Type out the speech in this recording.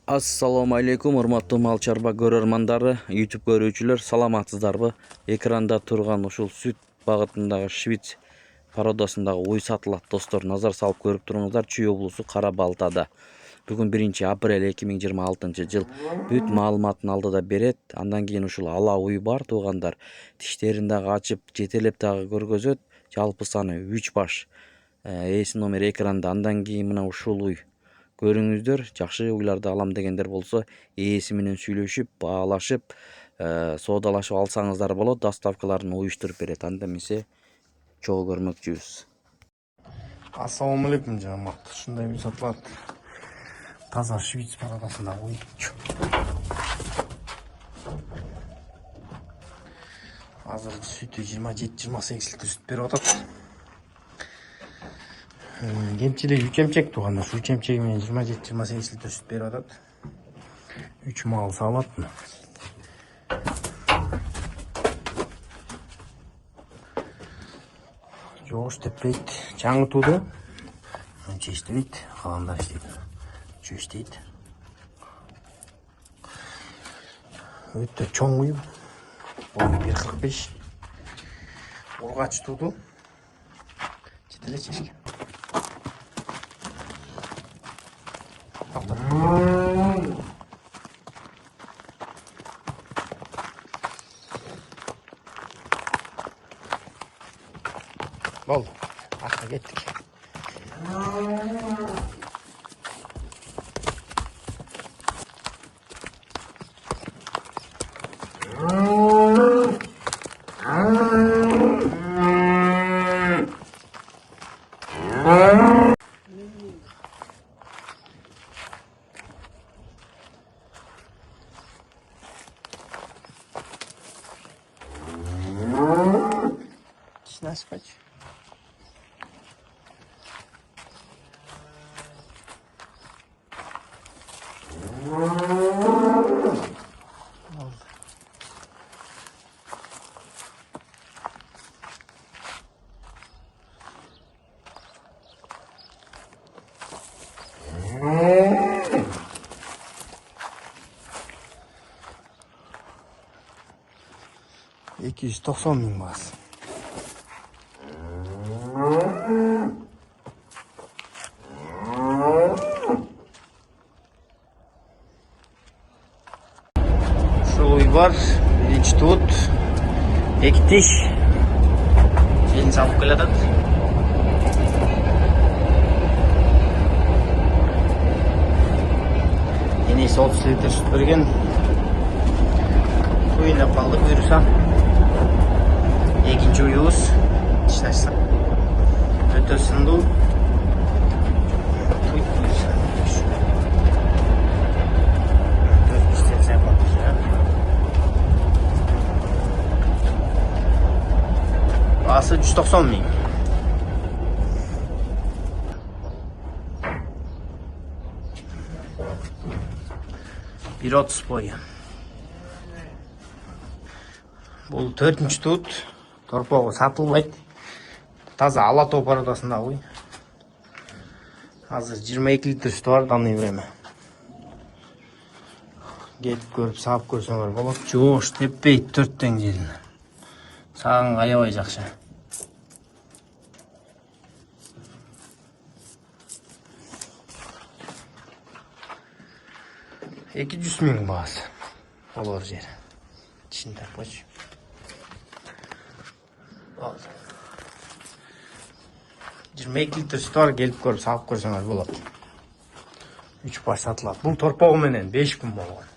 Assalamu алейкум, урматтуу мал чарба көрөрмандары, YouTube көрүүчүлөр, саламатсыздарбы? Экранда турган ушул сүт багытындагы швиц породасындагы уй сатылат достор. Назар салып көрүп туруңуздар, Чүй облусу Кара Балтада. Бүгүн 1-апрель 2026 жыл. Бүт маалыматын алдыда берет. Андан кийин ушул ала уй бар туугандар. Тиштерин дагы ачып, жетелеп дагы көргөзөт. Жалпы саны 3 баш. Эси номер экранда. Андан кийин мына ушул уй көрүңүздөр. Жакшы уйларды алам дегендер болсо ээси менен сүйлөшүп, баалашып, соодалашып алсаңыздар болот. Доставкаларын уюштуруп берет. Анда эмесе чогуу көрмөкчүбүз. Ассаламу алейкум жамаат. Ушундай уй сатылат. Таза швиц породасындагы уй. Азыр сүтү 27-28 литр сүт берип атат. Кемчилиги 3 эмчек туугандар. 3 эмчеги менен 27-28 литр сүт берип атат. 3 мал салат. Жоош теппейт. Жаңытууду анча иштебейт. Каламдар иштейт. Чүй иштейт. Өтө чоң уй. Бою 1.45. Ургач тууду. Жетеле чешке. Болду. Акка кеттик. Дишini açпачы. Екі жүз 90 мың бас. Ушул уй бар, биринчи тут, эки тиш. Желин салып келатат. Енеси 30 литр сүт берген. Уйнап калды, буйруса. Экинчи уюбуз ишташса. Өтө сындуу. Басы 190 мың. Bir 30 boyu. Бұл 4-нчи тут. Торпогу сатылбайт. Таза ала тоо породасында уй. Азыр 22 литр сүтү бар данный время. Кетип көрүп, саап көрсөңөр болот. Жоош теппейт 4 жерин. Сагын аябай жакшы. 200 мың баас. Болор жер. Тишин тарпачы. Болду. 22 литр сүтү бар, келип көрүп, саап көрсөңөр болот. 3 баш сатылат. Бул торпогу менен 5 күн болгон.